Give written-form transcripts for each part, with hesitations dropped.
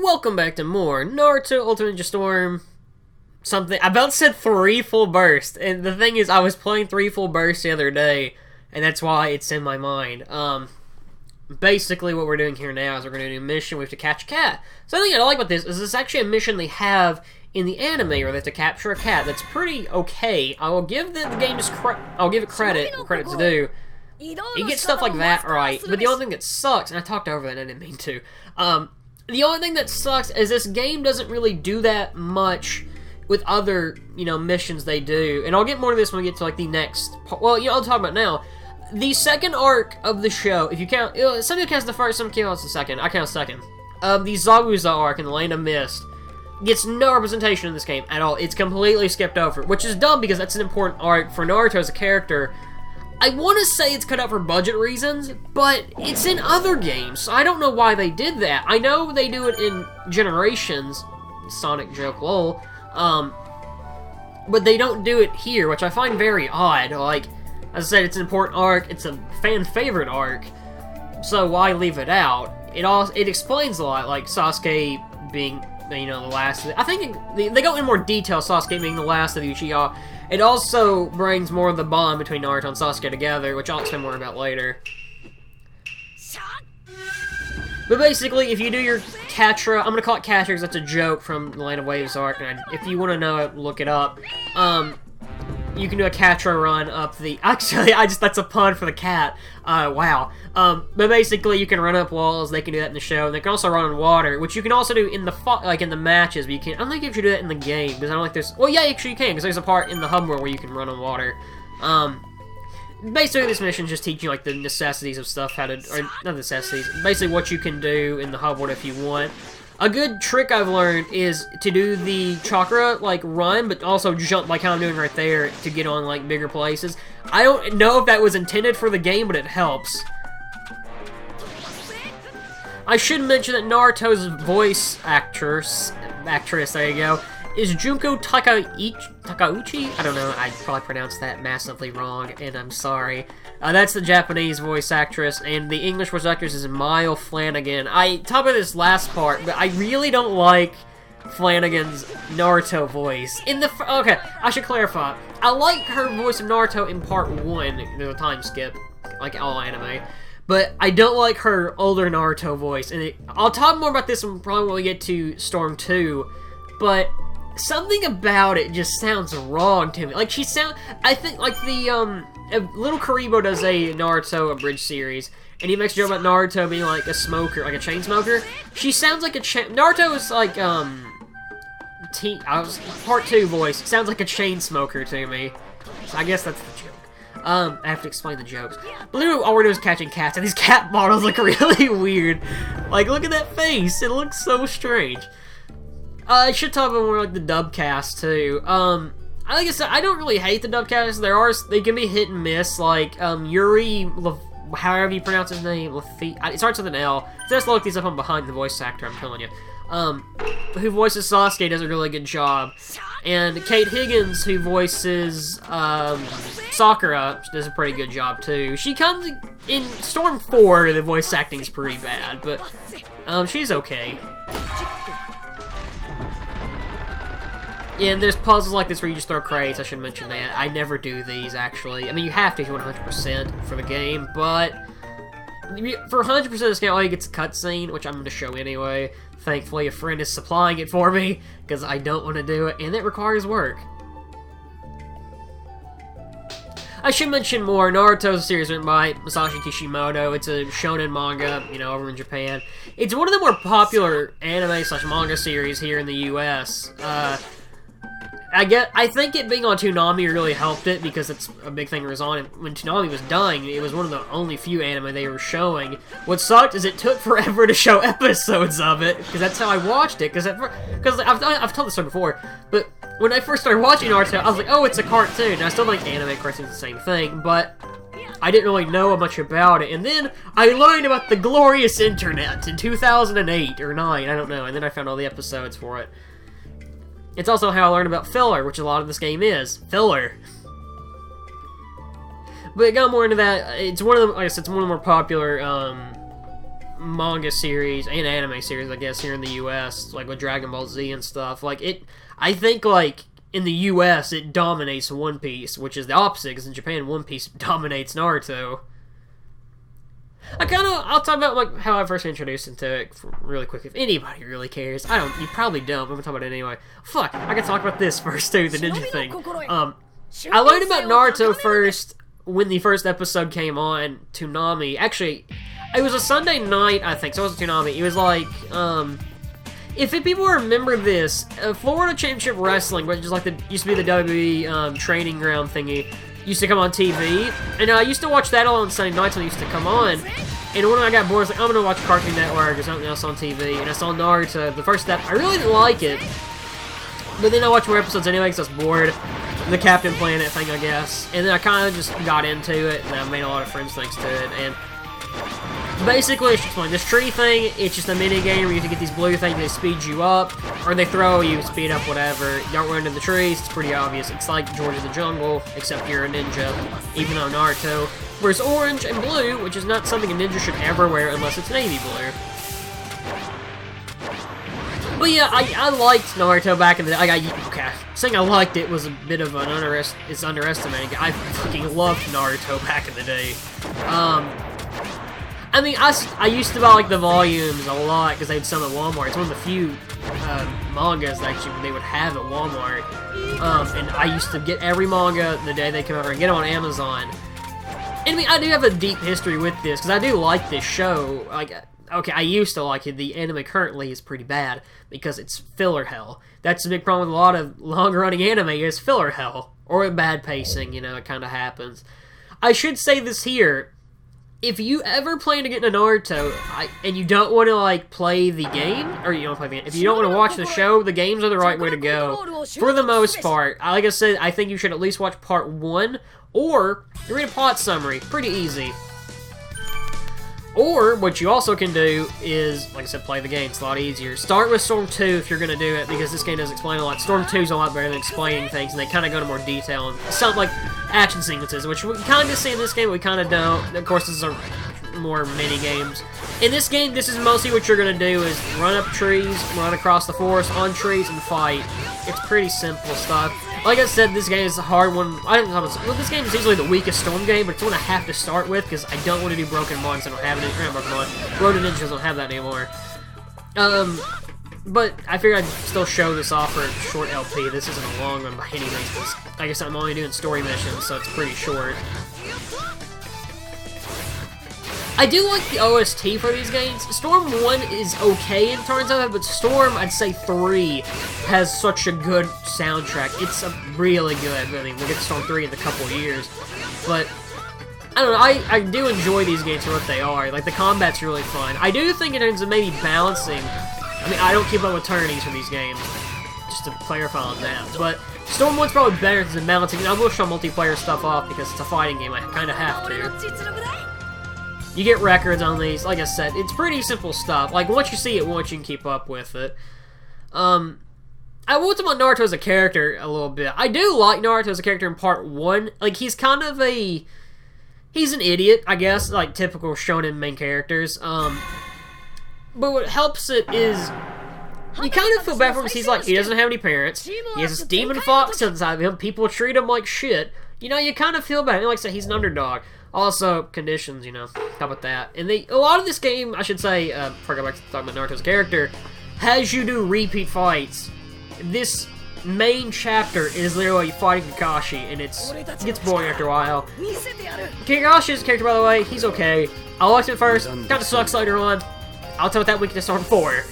Welcome back to more Naruto Ultimate Ninja Storm. I about said 3 full bursts, and the thing is, I was playing 3 full bursts the other day, and that's why it's in my mind. Basically what we're doing here now is we're going to do a mission. We have to catch a cat. So the thing I like about this is this is actually a mission they have in the anime where they have to capture a cat. That's pretty okay. I will give the game just I'll give it credit's due. You get stuff like that right, but the only thing that sucks, and I talked over that and I didn't mean to, the only thing that sucks is this game doesn't really do that much with other, missions they do. And I'll get more to this when we get to, like, the next part. Well, I'll talk about it now. The second arc of the show, if you count, some people count the first, some counts the second. I count second. The Zabuza arc in the Land of Mist gets no representation in this game at all. It's completely skipped over, which is dumb because that's an important arc for Naruto as a character. I want to say it's cut out for budget reasons, but it's in other games, so I don't know why they did that. I know they do it in Generations, Sonic joke, lol, but they don't do it here, which I find very odd. Like, as I said, it's an important arc, it's a fan-favorite arc, so why leave it out? It explains a lot, like Sasuke being, the last of I think they go in more detail, Sasuke being the last of the Uchiha. It also brings more of the bond between Naruto and Sasuke together, which I'll explain more about later. But basically, if you do your Katra, I'm going to call it Katra because that's a joke from the Land of Waves arc, and if you want to know it, look it up. You can do a Katra run up the... Actually, that's a pun for the cat. Wow. But basically, you can run up walls, they can do that in the show, and they can also run on water, which you can also do in the in the matches, but you can't... I don't think you should do that in the game, because I don't like there's... Well, yeah, actually you can, because there's a part in the hub world where you can run on water. Basically, this mission is just teaching you, like, the necessities of stuff, how to... Or, not necessities, basically what you can do in the hub world if you want. A good trick I've learned is to do the chakra, like, run, but also jump like how I'm doing right there to get on, like, bigger places. I don't know if that was intended for the game, but it helps. I should mention that Naruto's voice actress, there you go, is Junko Takauchi? I don't know, I probably pronounced that massively wrong, and I'm sorry. That's the Japanese voice actress, and the English voice actress is Mile Flanagan. I talked about this last part, but I really don't like Flanagan's Naruto voice. Okay, I should clarify. I like her voice of Naruto in part 1, the time skip, like all anime. But I don't like her older Naruto voice, and I'll talk more about this probably when we get to Storm 2, but something about it just sounds wrong to me. Like, I think, like, the, Little Karibo does a Naruto abridged series, and he makes a joke about Naruto being, like, a smoker, like a chain smoker. She sounds like Naruto is, like, part 2 voice, sounds like a chain smoker to me. So I guess that's the joke. I have to explain the jokes. But literally, all we're doing is catching cats, and these cat models look really weird. Like, look at that face, it looks so strange. I should talk about more like the dub cast too. Like I said, I don't really hate the dub cast. They can be hit and miss. Like Yuri, however you pronounce his name, it starts with an L. Just look these up on behind the voice actor. I'm telling you. Who voices Sasuke does a really good job, and Kate Higgins, who voices Sakura, does a pretty good job too. She comes in Storm 4. The voice acting's pretty bad, but she's okay. Yeah, and there's puzzles like this where you just throw crates, I should mention that. I never do these, actually. I mean, you have to 100% for the game, but for 100% of this game, all you get's a cutscene, which I'm going to show anyway. Thankfully, a friend is supplying it for me, because I don't want to do it, and it requires work. I should mention more. Naruto's a series written by Masashi Kishimoto. It's a shonen manga, over in Japan. It's one of the more popular anime/manga series here in the U.S. I think it being on Toonami really helped it, because it's a big thing that was on it. When Toonami was dying, it was one of the only few anime they were showing. What sucked is it took forever to show episodes of it, because that's how I watched it, because I've told this story before, but when I first started watching Naruto, I was like, oh, it's a cartoon, and I still think anime cartoon's the same thing, but I didn't really know much about it, and then I learned about the glorious internet in 2008 or 9, I don't know, and then I found all the episodes for it. It's also how I learned about filler, which a lot of this game is. Filler. But got more into that. It's one of the, like I said, it's one of the more popular manga series and anime series, I guess, here in the U.S., like with Dragon Ball Z and stuff. Like, I think, like, in the U.S., it dominates One Piece, which is the opposite, because in Japan, One Piece dominates Naruto. I'll talk about, like, how I first introduced into it really quick, if anybody really cares. You probably don't, but I'm gonna talk about it anyway. Fuck, I can talk about this first, too, the ninja thing. I learned about Naruto first when the first episode came on, Toonami. Actually, it was a Sunday night, I think, so it wasn't Toonami. It was like, if people remember this, Florida Championship Wrestling, which is like used to be the WWE training ground thingy, used to come on TV, and I used to watch that all on Sunday nights when it used to come on, and when I got bored, I was like, I'm gonna watch Cartoon Network or something else on TV, and I saw Naruto, the first step. I really didn't like it, but then I watched more episodes anyway because I was bored. The Captain Planet thing, I guess, and then I kind of just got into it, and I made a lot of friends thanks to it, and basically, it's just like this tree thing. It's just a mini game where you have to get these blue things. They speed you up, or they throw you, speed up, whatever. You don't run into the trees. It's pretty obvious. It's like George of the Jungle, except you're a ninja, even though Naruto wears orange and blue, which is not something a ninja should ever wear unless it's navy blue. But yeah, I liked Naruto back in the day. Okay, saying I liked it was a bit of an underestimating. I fucking loved Naruto back in the day. I mean, I used to buy, like, the volumes a lot because they'd sell at Walmart. It's one of the few mangas that actually they would have at Walmart. And I used to get every manga the day they came out and get them on Amazon. And I mean, I do have a deep history with this because I do like this show. Like, okay, I used to like it. The anime currently is pretty bad because it's filler hell. That's the big problem with a lot of long-running anime is filler hell. Or bad pacing, you know, it kind of happens. I should say this here. If you ever plan to get into Naruto, and you don't want to, like, play the game, or you don't play the game, if you don't want to watch the show, the games are the right way to go. For the most part, like I said, I think you should at least watch part 1, or read a plot summary. Pretty easy. Or, what you also can do is, like I said, play the game. It's a lot easier. Start with Storm 2 if you're going to do it, because this game does explain a lot. Storm 2 is a lot better than explaining things, and they kind of go into more detail. And some, like, action sequences, which we kind of see in this game, but we kind of don't. Of course, this is more mini-games. In this game, this is mostly what you're going to do is run up trees, run across the forest, on trees, and fight. It's pretty simple stuff. Like I said, this game is a hard one. Well, this game is easily the weakest Storm game, but it's one I have to start with because I don't want to do Broken Monks. I don't have any Broken Monks. Road to Ninjas don't have that anymore. But I figured I'd still show this off for a short LP. This isn't a long one by any means, because like I said, I'm only doing story missions, so it's pretty short. I do like the OST for these games. Storm 1 is okay in terms of it, but Storm, I'd say 3, has such a good soundtrack. It's a really good. I mean, we'll get to Storm 3 in a couple of years. But, I don't know, I do enjoy these games for what they are. Like, the combat's really fun. I do think in terms of maybe balancing, I mean, I don't keep up with turnies for these games, just to clarify on that. But Storm 1's probably better than balancing. And I will show multiplayer stuff off because it's a fighting game. I kind of have to. You get records on these. Like I said, it's pretty simple stuff. Like, once you see it once, you can keep up with it. I will talk about Naruto as a character a little bit. I do like Naruto as a character in part 1. Like, he's kind of a... He's an idiot, I guess, like typical shonen main characters. But what helps it is... You kind of feel bad for him because he's like, he doesn't have any parents. He has this demon fox inside of him. People treat him like shit. You know, you kind of feel bad. Like I said, he's an underdog. Also, conditions, you know, how about that? And a lot of this game, I should say, before I go back to talking about Naruto's character, has you do repeat fights. This main chapter is literally fighting Kakashi, and it gets boring after a while. Kakashi's character, by the way, he's okay. I liked it first, kind of sucks later on. I'll tell that weakness on 4.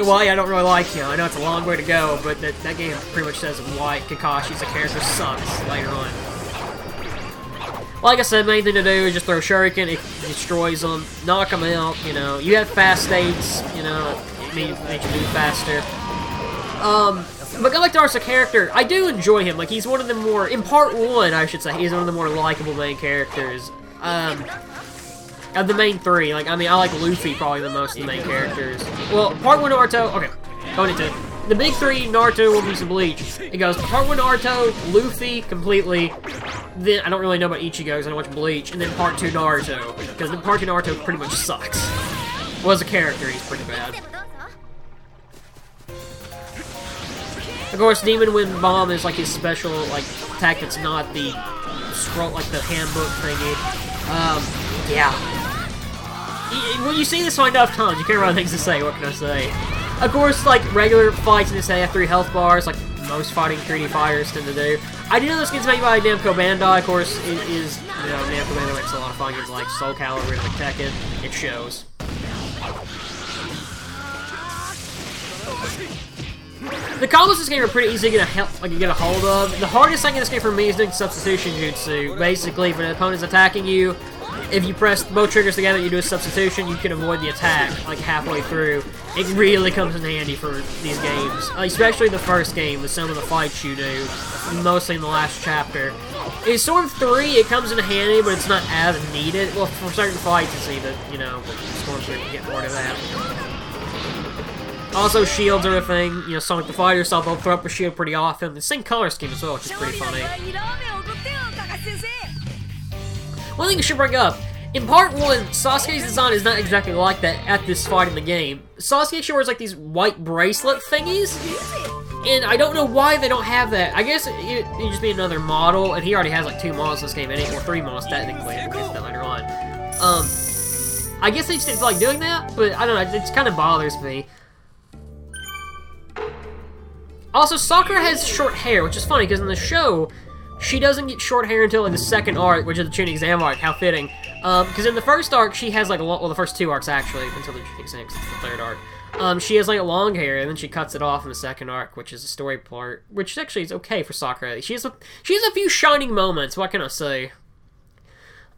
Well, yeah, I don't really like him. I know it's a long way to go, but that game pretty much says why Kakashi's a character sucks later on. Like I said, main thing to do is just throw Shuriken, it destroys them, knock them out, you know. You have fast states, you know, it makes you move faster. But I like Naruto's character. I do enjoy him. Like, he's one of the more, in part 1, I should say, he's one of the more likable main characters. Of the main 3. Like, I mean, I like Luffy probably the most of the main characters. Well, part 1 Naruto, okay, going into it. The big 3, Naruto, One Piece, and Bleach. It goes part 1 Naruto, Luffy, completely. Then, I don't really know about Ichigo, because I don't watch Bleach. And then part 2 Naruto. Because then part 2 Naruto pretty much sucks. Well, as a character, he's pretty bad. Of course, Demon Wind Bomb is like his special like attack that's not the scroll, like the handbook thingy. Yeah. When you see this enough times, you can't run things to say. What can I say? Of course, like regular fights in this, they have 3 health bars, like most fighting 3D fighters tend to do. I do know this game's made by Namco Bandai. Of course, it is, you know, Namco Bandai makes a lot of fighting games like Soul Calibur and Tekken. It shows. The combos in this game are pretty easy to get a hold of. The hardest thing in this game for me is doing substitution jutsu. Basically, if an opponent's attacking you, if you press both triggers together, you do a substitution, you can avoid the attack like halfway through. It really comes in handy for these games, especially the first game with some of the fights you do, mostly in the last chapter. In Storm 3, it comes in handy, but it's not as needed. Well, for certain fights, it's needed, you know, Storm 3 can get more to that. Also, shields are a thing. You know, Sonic the Fighter style, they'll throw up a shield pretty often. The same color scheme as well, which is pretty funny. One thing I should bring up, in Part 1, Sasuke's design is not exactly like that at this fight in the game. Sasuke actually wears like these white bracelet thingies, and I don't know why they don't have that. I guess it'd just be another model, and he already has like 2 models in this game, or 3 models technically, we'll get to that later on. I guess they just didn't feel like doing that, but I don't know, it kind of bothers me. Also, Sakura has short hair, which is funny, because in the show, she doesn't get short hair until like the 2nd arc, which is the Chunin exam arc. How fitting. Because in the first arc, she has like well, the first 2 arcs actually, until the Chunin exam, it's the 3rd arc. She has like long hair, and then she cuts it off in the 2nd arc, which is the story part, which actually is okay for Sakura. She has a few shining moments, what can I say?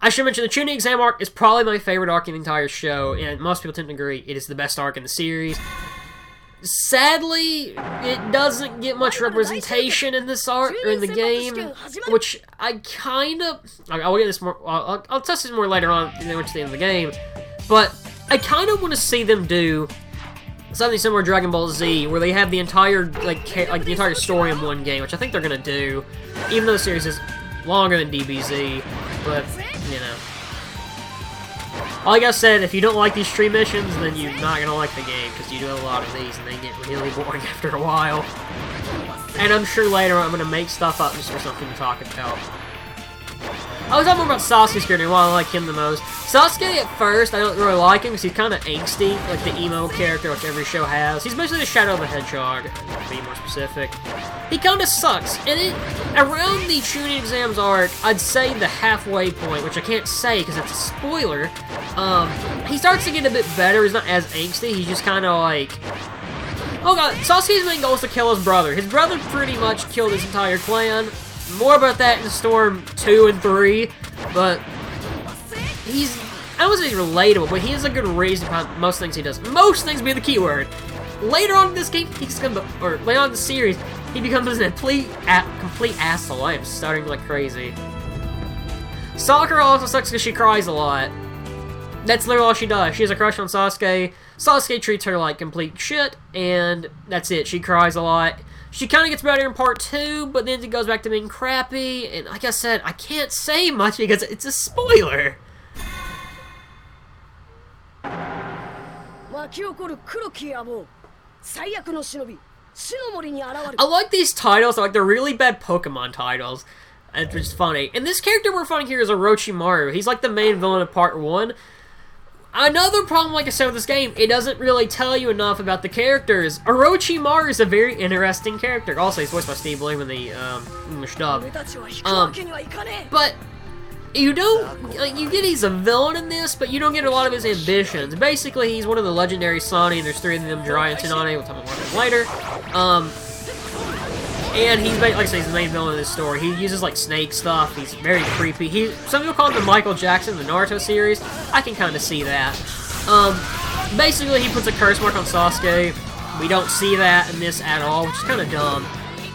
I should mention the Chunin exam arc is probably my favorite arc in the entire show, and most people tend to agree it is the best arc in the series. Sadly, it doesn't get much representation in this arc, or in the game, which I kind of... I'll get this more... I'll test this more later on, towards the end of the game, but I kind of want to see them do something similar to Dragon Ball Z, where they have the entire, like the entire story in one game, which I think they're going to do, even though the series is longer than DBZ, but, you know. Like I said, if you don't like these stream missions, then you're not going to like the game, because you do a lot of these, and they get really boring after a while. And I'm sure later I'm going to make stuff up just for something to talk about. I was talking more about Sasuke's character and why I like him the most. Sasuke, at first, I don't really like him, because he's kind of angsty, like the emo character, which every show has. He's basically the Shadow of the Hedgehog, to be more specific. He kind of sucks, and around the Chunin exams arc, I'd say the halfway point, which I can't say because it's a spoiler, he starts to get a bit better. He's not as angsty, he's just kind of like... Oh god, Sasuke's main goal is to kill his brother. His brother pretty much killed his entire clan. More about that in Storm 2 and 3, but he's... I don't want to say he's relatable, but he has a good reason behind most things he does. Most things being the keyword. Later on in this game, he's gonna... Or later on in the series, he becomes a complete asshole. I am stuttering like crazy. Sakura also sucks because she cries a lot. That's literally all she does. She has a crush on Sasuke. Sasuke treats her like complete shit, and that's it. She cries a lot. She kind of gets better in Part 2, but then it goes back to being crappy, and like I said, I can't say much because it's a spoiler. I like these titles, like they're really bad Pokemon titles. It's just funny. And this character we're finding here is Orochimaru. He's like the main villain of Part 1. Another problem, like I said with this game, it doesn't really tell you enough about the characters. Orochimaru is a very interesting character. Also, he's voiced by Steve Blum in the English dub. But you don't, like, you get he's a villain in this, but you don't get a lot of his ambitions. Basically, he's one of the legendary Sani, and there's 3 of them, Jiraiya and Tsunade. We'll talk about more later. And he's, like I said, he's the main villain of this story. He uses, like, snake stuff. He's very creepy. Some people call him the Michael Jackson of the Naruto series. I can kind of see that. Basically, he puts a curse mark on Sasuke. We don't see that in this at all, which is kind of dumb.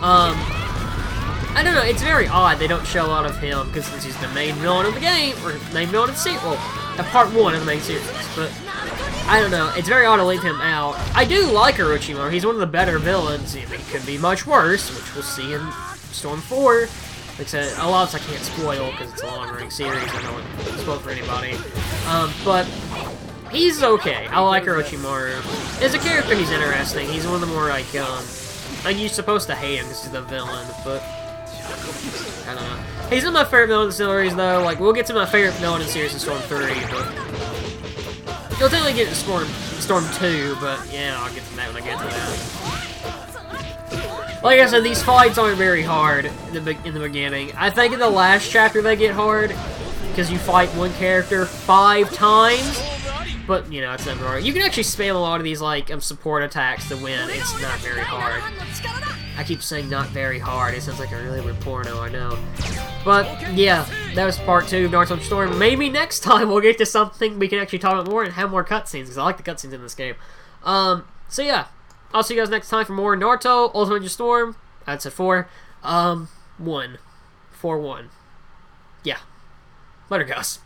I don't know, it's very odd they don't show a lot of him, because since he's the main villain of the game, or main villain of the series, well, Part 1 of the main series, but I don't know, it's very odd to leave him out. I do like Orochimaru, he's one of the better villains. He could be much worse, which we'll see in Storm 4. Like I said, a lot of this I can't spoil, because it's a long-running series, I don't want to spoil for anybody. But He's okay. I like Orochimaru. As a character, he's interesting. He's one of the more, like you're supposed to hate him because he's the villain, but I don't know. He's not my favorite villain in the series, though. Like, we'll get to my favorite villain in the series in Storm 3, but you'll definitely get to Storm 2, but yeah, I'll get to that when I get to that. Like I said, these fights aren't very hard in the beginning. I think in the last chapter they get hard, because you fight one character 5 times, but, you know, it's never hard. You can actually spam a lot of these, like, support attacks to win. It's not very hard. I keep saying not very hard. It sounds like a really weird porno, I know. But, yeah, that was part 2 of Naruto Storm. Maybe next time we'll get to something we can actually talk about more and have more cutscenes, because I like the cutscenes in this game. So, yeah. I'll see you guys next time for more Naruto Ultimate Ninja Storm. I'd said 4. 1. 4-1. Yeah. Later, guys.